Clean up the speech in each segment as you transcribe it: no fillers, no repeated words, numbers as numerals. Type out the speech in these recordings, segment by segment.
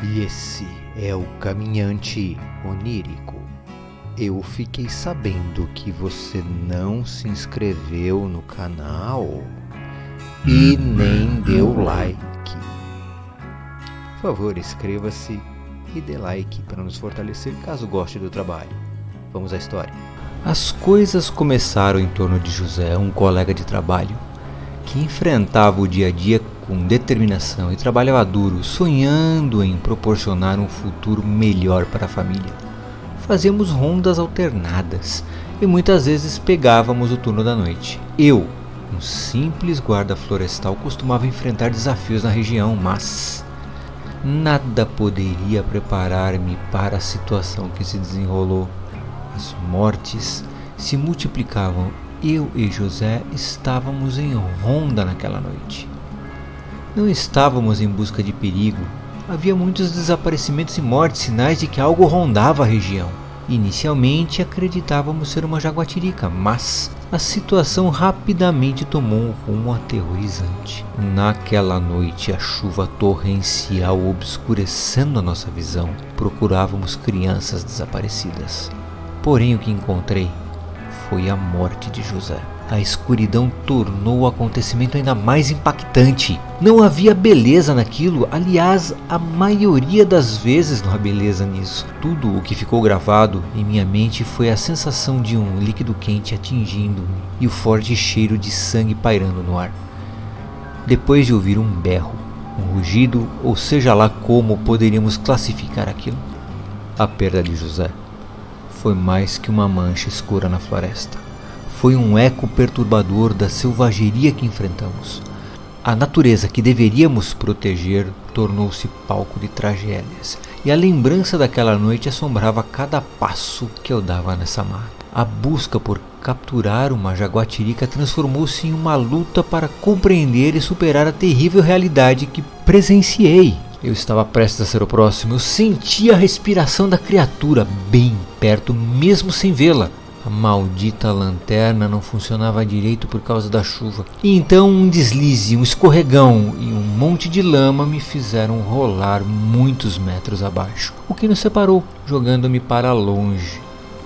E esse é o Caminhante Onírico. Eu fiquei sabendo que você não se inscreveu no canal e nem deu like. Por favor, inscreva-se e dê like para nos fortalecer caso goste do trabalho. Vamos à história. As coisas começaram em torno de José, um colega de trabalho, que enfrentava o dia a dia com determinação e trabalhava duro, sonhando em proporcionar um futuro melhor para a família. Fazíamos rondas alternadas e muitas vezes pegávamos o turno da noite. Eu, um simples guarda florestal, costumava enfrentar desafios na região, mas nada poderia preparar-me para a situação que se desenrolou. As mortes se multiplicavam. Eu e José estávamos em ronda naquela noite. Não estávamos em busca de perigo. Havia muitos desaparecimentos e mortes, sinais de que algo rondava a região. Inicialmente acreditávamos ser uma jaguatirica, mas a situação rapidamente tomou um rumo aterrorizante. Naquela noite, a chuva torrencial obscurecendo a nossa visão, procurávamos crianças desaparecidas. Porém, o que encontrei foi a morte de José. A escuridão tornou o acontecimento ainda mais impactante. Não havia beleza naquilo, aliás, a maioria das vezes não há beleza nisso. Tudo o que ficou gravado em minha mente foi a sensação de um líquido quente atingindo-me e o forte cheiro de sangue pairando no ar. Depois de ouvir um berro, um rugido, ou seja lá como poderíamos classificar aquilo, a perda de José foi mais que uma mancha escura na floresta. Foi um eco perturbador da selvageria que enfrentamos. A natureza que deveríamos proteger tornou-se palco de tragédias, e a lembrança daquela noite assombrava cada passo que eu dava nessa mata. A busca por capturar uma jaguatirica transformou-se em uma luta para compreender e superar a terrível realidade que presenciei. Eu estava prestes a ser o próximo. Eu sentia a respiração da criatura bem perto, mesmo sem vê-la. A maldita lanterna não funcionava direito por causa da chuva. E então um deslize, um escorregão e um monte de lama me fizeram rolar muitos metros abaixo, o que nos separou, jogando-me para longe.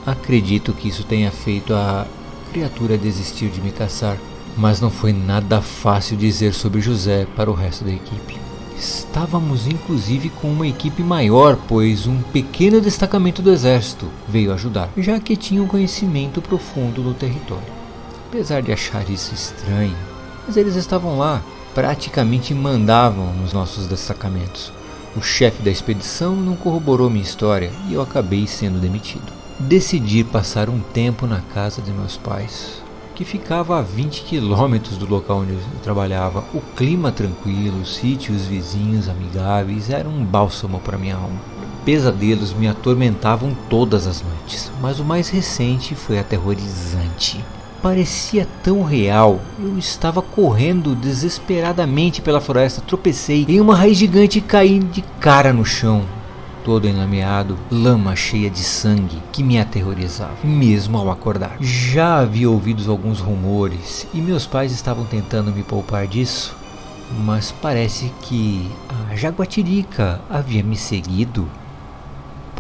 Acredito que isso tenha feito a criatura desistir de me caçar, mas não foi nada fácil dizer sobre José para o resto da equipe. Estávamos inclusive com uma equipe maior, pois um pequeno destacamento do exército veio ajudar, já que tinha um conhecimento profundo do território. Apesar de achar isso estranho, mas eles estavam lá, praticamente mandavam nos nossos destacamentos. O chefe da expedição não corroborou minha história e eu acabei sendo demitido. Decidi passar um tempo na casa de meus pais, que ficava a 20 quilômetros do local onde eu trabalhava. O clima tranquilo, os sítios vizinhos amigáveis eram um bálsamo para minha alma. Pesadelos me atormentavam todas as noites, mas o mais recente foi aterrorizante. Parecia tão real. Eu estava correndo desesperadamente pela floresta, tropecei em uma raiz gigante e caí de cara no chão. Todo enlameado, lama cheia de sangue que me aterrorizava, mesmo ao acordar. Já havia ouvido alguns rumores e meus pais estavam tentando me poupar disso, mas parece que a jaguatirica havia me seguido,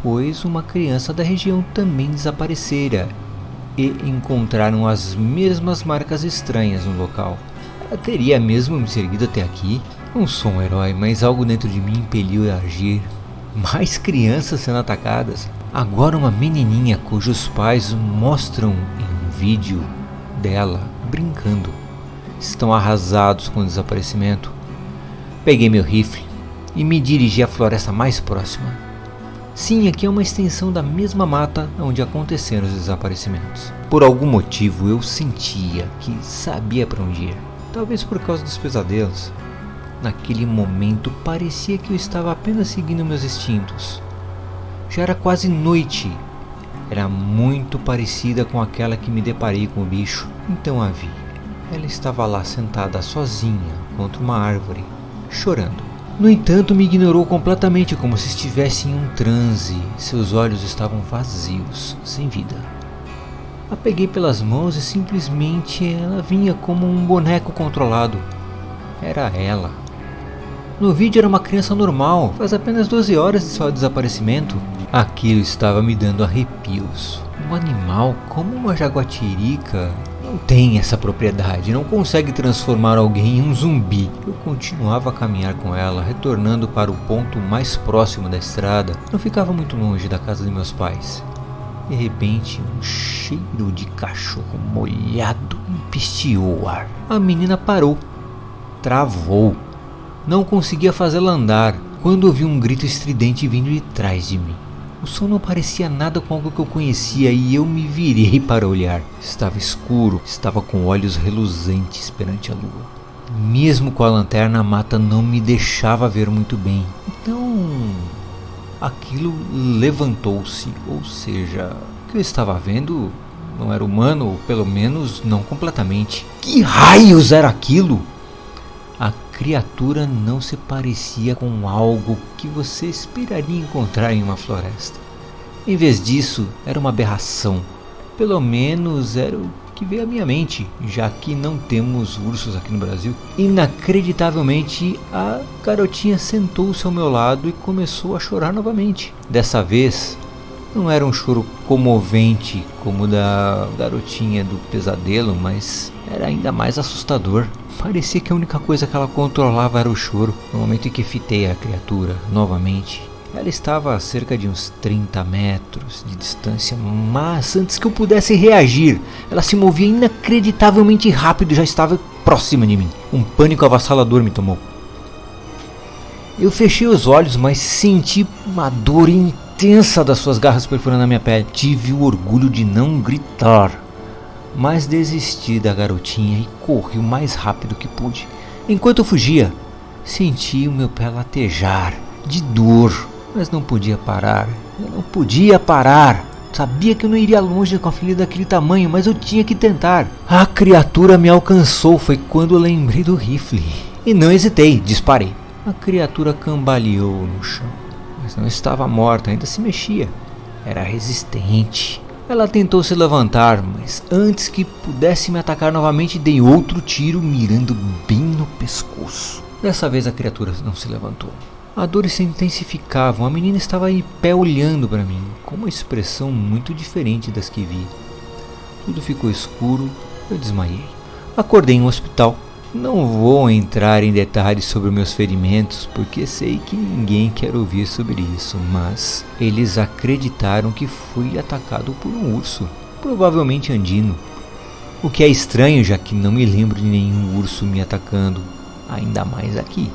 pois uma criança da região também desaparecera e encontraram as mesmas marcas estranhas no local. Ela teria mesmo me seguido até aqui? Não sou um herói, mas algo dentro de mim impeliu a agir. Mais crianças sendo atacadas. Agora uma menininha cujos pais mostram em um vídeo dela brincando estão arrasados com o desaparecimento. Peguei meu rifle e me dirigi à floresta mais próxima. Sim, aqui é uma extensão da mesma mata onde aconteceram os desaparecimentos. Por algum motivo eu sentia que sabia para onde ir. Talvez por causa dos pesadelos. Naquele momento parecia que eu estava apenas seguindo meus instintos. Já era quase noite. Era muito parecida com aquela que me deparei com o bicho. Então a vi. Ela estava lá sentada sozinha contra uma árvore, chorando. No entanto, me ignorou completamente, como se estivesse em um transe. Seus olhos estavam vazios, sem vida. A peguei pelas mãos e simplesmente ela vinha como um boneco controlado. Era ela. No vídeo era uma criança normal, faz apenas 12 horas de seu desaparecimento. Aquilo estava me dando arrepios. Um animal como uma jaguatirica não tem essa propriedade, não consegue transformar alguém em um zumbi. Eu continuava a caminhar com ela, retornando para o ponto mais próximo da estrada. Não ficava muito longe da casa de meus pais. De repente, um cheiro de cachorro molhado empesteou o ar. A menina parou, travou. Não conseguia fazê-la andar quando ouvi um grito estridente vindo de trás de mim. O som não parecia nada com algo que eu conhecia e eu me virei para olhar. Estava escuro, estava com olhos reluzentes perante a lua. Mesmo com a lanterna, a mata não me deixava ver muito bem. Então, aquilo levantou-se, ou seja, o que eu estava vendo não era humano, ou pelo menos não completamente. Que raios era aquilo? A criatura não se parecia com algo que você esperaria encontrar em uma floresta. Em vez disso, era uma aberração. Pelo menos era o que veio à minha mente, já que não temos ursos aqui no Brasil. Inacreditavelmente, a garotinha sentou-se ao meu lado e começou a chorar novamente. Dessa vez, não era um choro comovente como o da garotinha do pesadelo, mas era ainda mais assustador. Parecia que a única coisa que ela controlava era o choro. No momento em que fitei a criatura novamente, ela estava a cerca de uns 30 metros de distância, mas antes que eu pudesse reagir, ela se movia inacreditavelmente rápido e já estava próxima de mim. Um pânico avassalador me tomou. Eu fechei os olhos, mas senti uma dor intensa das suas garras perfurando a minha pele. Tive o orgulho de não gritar, mas desisti da garotinha e corri o mais rápido que pude. Enquanto eu fugia, senti o meu pé latejar de dor, mas não podia parar. Eu não podia parar. Sabia que eu não iria longe com a ferida daquele tamanho, mas eu tinha que tentar. A criatura me alcançou, foi quando eu lembrei do rifle. E não hesitei, disparei. A criatura cambaleou no chão, mas não estava morta, ainda se mexia. Era resistente. Ela tentou se levantar, mas antes que pudesse me atacar novamente, dei outro tiro mirando bem no pescoço. Dessa vez a criatura não se levantou. A dor se intensificava. A menina estava em pé olhando para mim, com uma expressão muito diferente das que vi. Tudo ficou escuro, eu desmaiei. Acordei em um hospital. Não vou entrar em detalhes sobre meus ferimentos, porque sei que ninguém quer ouvir sobre isso, mas eles acreditaram que fui atacado por um urso, provavelmente andino. O que é estranho, já que não me lembro de nenhum urso me atacando, ainda mais aqui.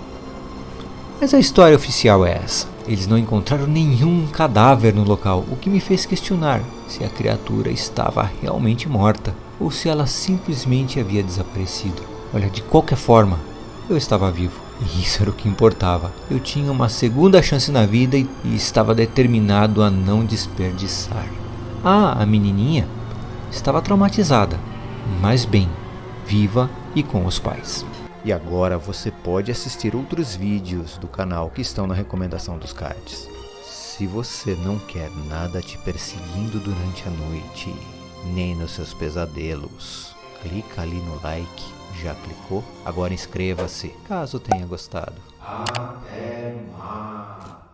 Mas a história oficial é essa. Eles não encontraram nenhum cadáver no local, o que me fez questionar se a criatura estava realmente morta ou se ela simplesmente havia desaparecido. Olha, de qualquer forma, eu estava vivo e isso era o que importava. Eu tinha uma segunda chance na vida e estava determinado a não desperdiçar. A menininha estava traumatizada, mas bem, viva e com os pais. E agora você pode assistir outros vídeos do canal que estão na recomendação dos cards. Se você não quer nada te perseguindo durante a noite, nem nos seus pesadelos, clica ali no like. Já clicou? Agora inscreva-se, caso tenha gostado. Até mais!